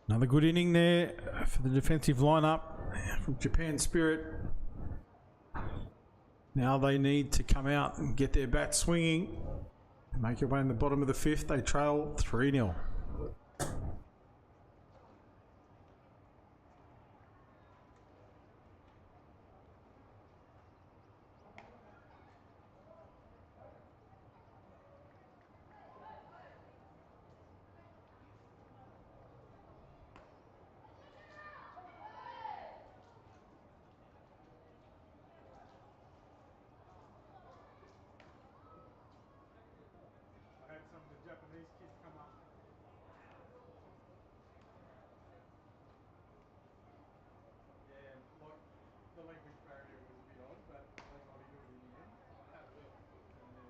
Speaker 1: Another good inning there for the defensive lineup from Japan Spirit. Now they need to come out and get their bats swinging. Make it way in the bottom of the fifth. They trail 3-0. Some of the Japanese kids come up. Yeah, like the language barrier was a bit odd, but they got into it in the end. How do it? And then I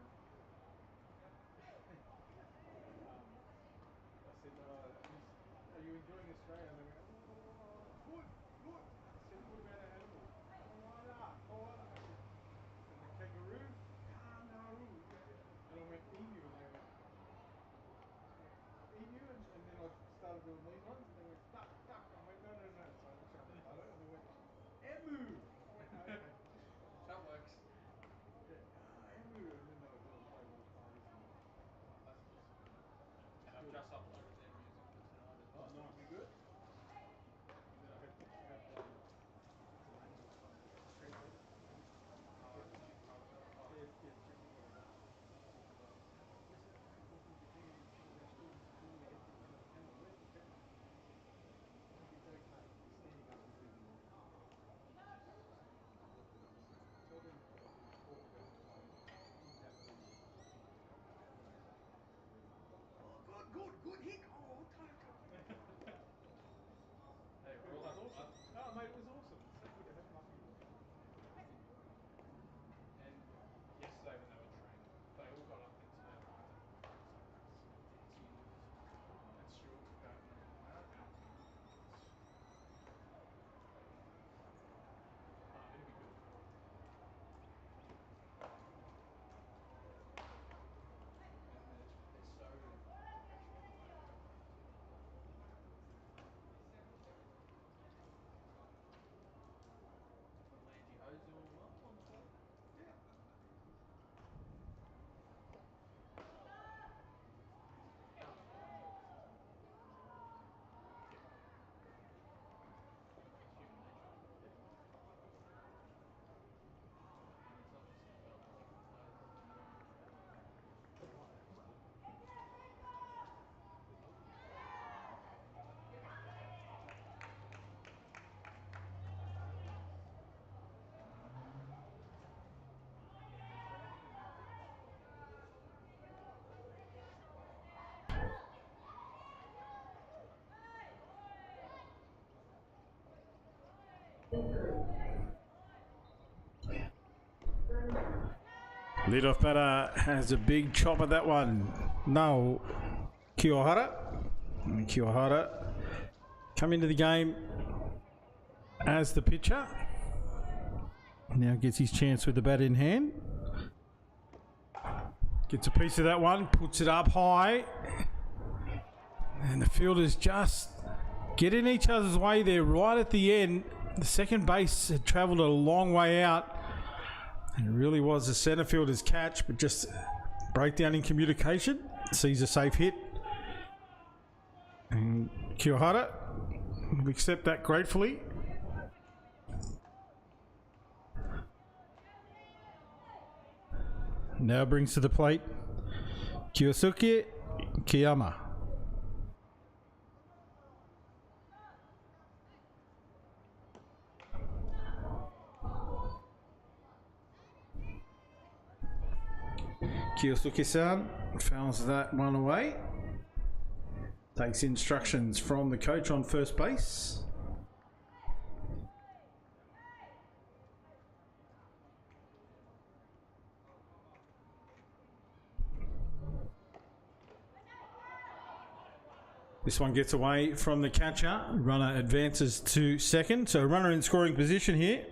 Speaker 1: said, "Are you enjoying Australia?" And they went, "Oh, good, good." I said, "What about our animals?" "Koala, koala." I said, "And the kangaroo?" "Kangaroo." And I went, "Emu," and they went, "Emu," and then I started doing these ones, and they went, "Duck, duck." I went, "No, no, no." So I showed them the photo, and they went, "Emu." I went, "Okay, that works." Yeah, Emu, and then they were doing play with the clothes. And,
Speaker 3: That's awesome. And I've
Speaker 1: good.
Speaker 3: just uploaded their music for tonight as well.
Speaker 1: Oh, nice.
Speaker 3: Be good.
Speaker 1: And then I had what's the name of the one that translates it for me?
Speaker 3: Chief Carter. Oh,
Speaker 1: Yeah, Chief or whatever. He said, "Listen, of course in Japan, some of our students normally head to another channel. Where's the channel?" I said, "BJIC, standing overdue the line." Tell them that I can talk about the play in Japanese when they say it. Oh, good hit. Oh, time.
Speaker 3: hey, we're
Speaker 1: It
Speaker 3: all
Speaker 1: was
Speaker 3: having
Speaker 1: awesome.
Speaker 3: fun.
Speaker 1: Oh, mate, it was awesome. It's so good to have fun with them.
Speaker 3: And yesterday when they were training, they all got up into their lines at one point. So there was some dancing and Stuart was going, okay. It'll be good. And they're so professional the way they go about it. The Landy Ho's doing well on the field.
Speaker 1: Yeah.
Speaker 3: Young guy. Yeah. It's human nature.
Speaker 1: Yeah.
Speaker 3: And he's obviously got different players in there in Australia.
Speaker 1: Right, that's good.
Speaker 3: And Brandon and
Speaker 1: Leadoff batter has a big chop at that one. Now, Kiyohara. And Kiyohara come into the game as the pitcher. Now gets his chance with the bat in hand. Gets a piece of that one, puts it up high. And the fielders just get in each other's way there right at the end. The second base had travelled a long way out. And it really was the centre fielder's catch, but just breakdown in communication. Sees a safe hit. And Kiyohara will accept that gratefully. Now brings to the plate Kyosuke Kiyama. Kiyosuke-san fouls that one away. Takes instructions from the coach on first base. This one gets away from the catcher. Runner advances to second. So runner in scoring position here.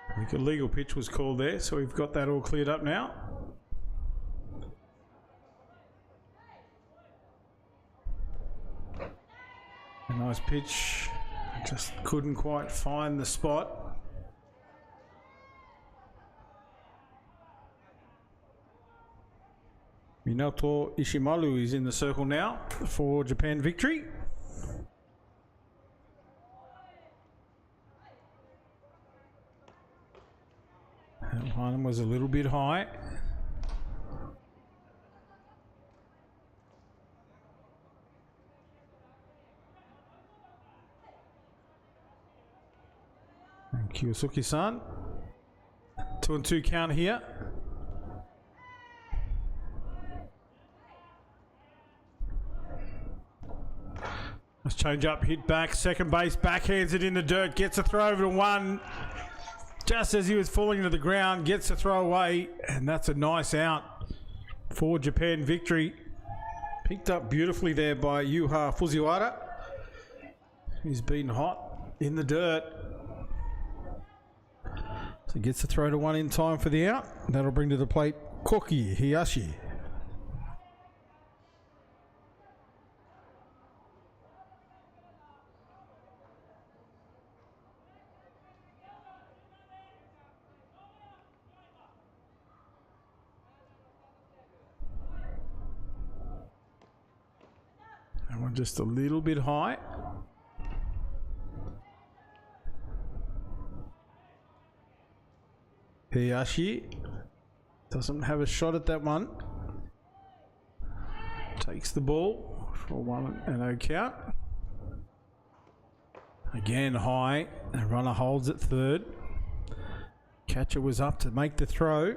Speaker 1: I think a legal pitch was called there, so we've got that all cleared up now. A nice pitch, just couldn't quite find the spot. Minato Ishimaru is in the circle now for Japan victory. That one was a little bit high. And Kiyosuke-san. 2-2 count here. Let's change up, hit back, second base, backhands it in the dirt, gets a throw over to one. Just as he was falling to the ground, gets a throw away, and that's a nice out for Japan victory. Picked up beautifully there by Yuha Fujiwara. He's been hot in the dirt. So gets the throw to one in time for the out. That'll bring to the plate Koki Hiyashi. That one just a little bit high. Hiyashi doesn't have a shot at that one. Takes the ball for 1-0 count. Again high. The runner holds at third. Catcher was up to make the throw.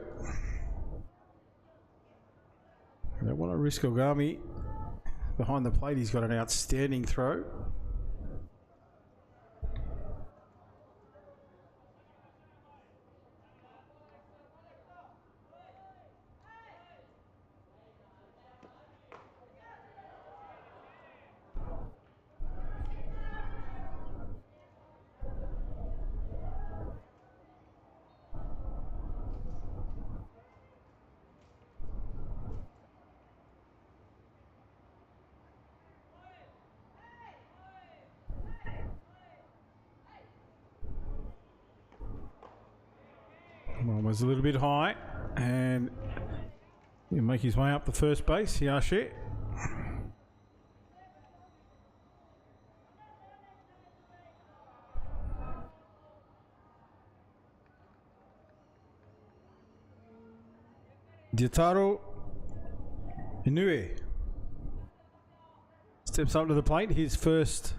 Speaker 1: I don't want to risk Ogami. Behind the plate, he's got an outstanding throw. One was a little bit high, and he'll make his way up the first base. Hiyashi. Gyutaro Inoue steps up to the plate. His first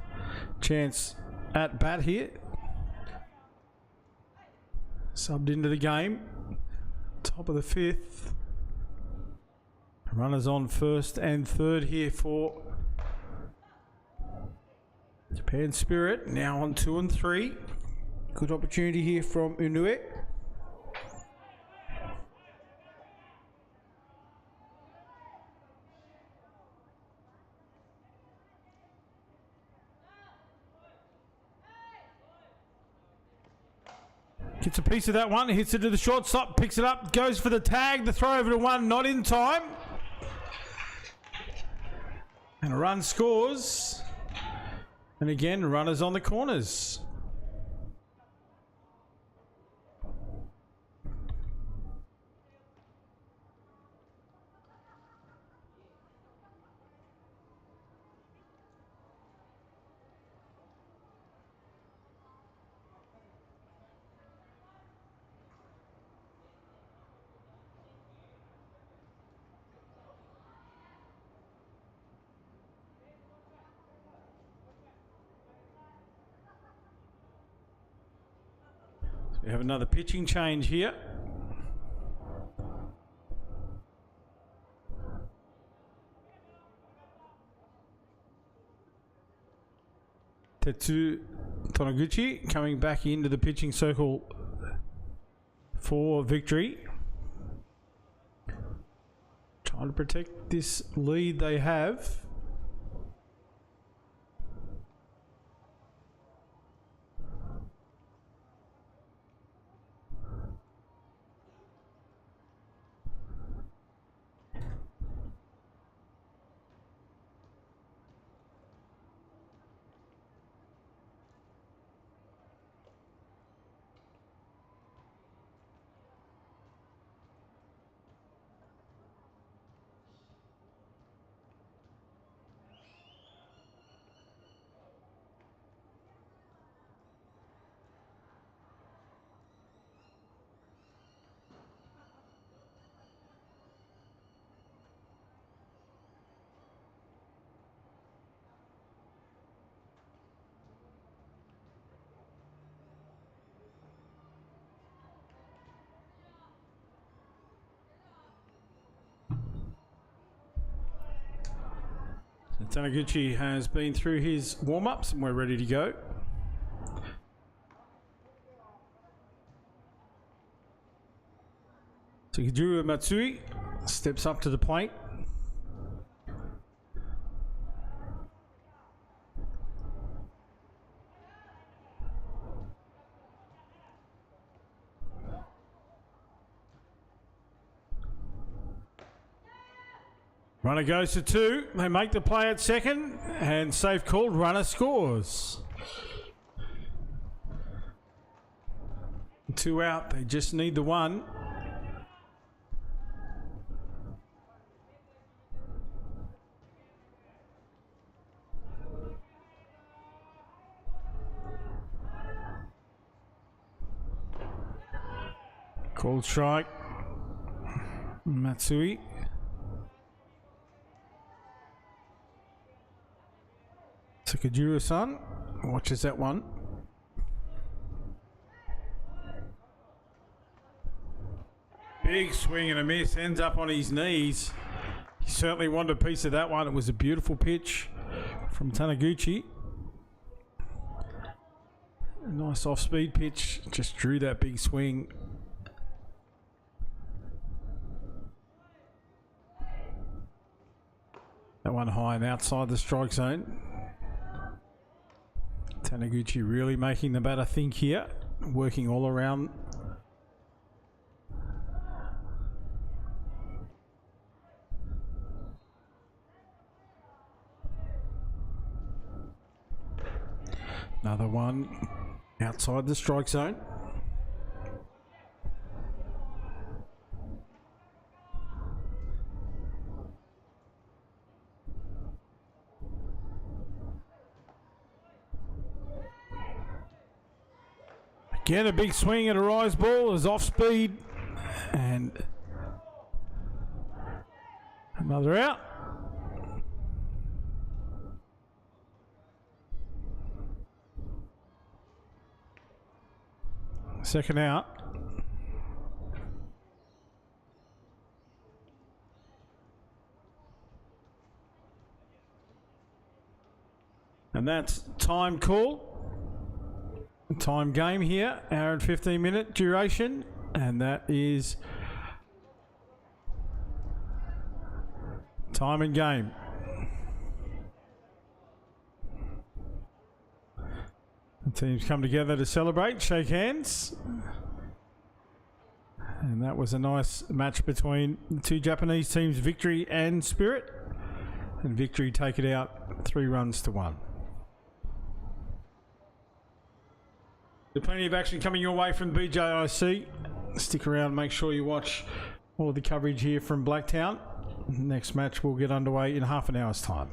Speaker 1: chance at bat here. Subbed into the game. Top of the fifth. Runners on first and third here for Japan Spirit. Now on 2 and 3. Good opportunity here from Inoue. Gets a piece of that one, hits it to the shortstop, picks it up, goes for the tag, the throw over to one, not in time. And a run scores. And again, runners on the corners. We have another pitching change here. Tetsu Tonoguchi coming back into the pitching circle for victory. Trying to protect this lead they have. Taniguchi has been through his warm-ups and we're ready to go. Takejiro Matsui steps up to the plate. Runner goes to 2. They make the play at second and safe called. Runner scores. 2 out. They just need the 1. Called strike. Matsui. Takejiro-san watches that one. Big swing and a miss, ends up on his knees. He certainly wanted a piece of that one. It was a beautiful pitch from Taniguchi. A nice off-speed pitch, just drew that big swing. That one high and outside the strike zone. Taniguchi really making the batter think here, working all around. Another one outside the strike zone. Again, a big swing at a rise ball is off speed and another out. Second out. And that's time call. Time game here, hour and 15-minute duration. And that is time and game. The teams come together to celebrate, shake hands. And that was a nice match between the two Japanese teams, Victory and Spirit. And Victory take it out 3 runs to 1. There's plenty of action coming your way from BJIC. Stick around, make sure you watch all of the coverage here from Blacktown. Next match will get underway in half an hour's time.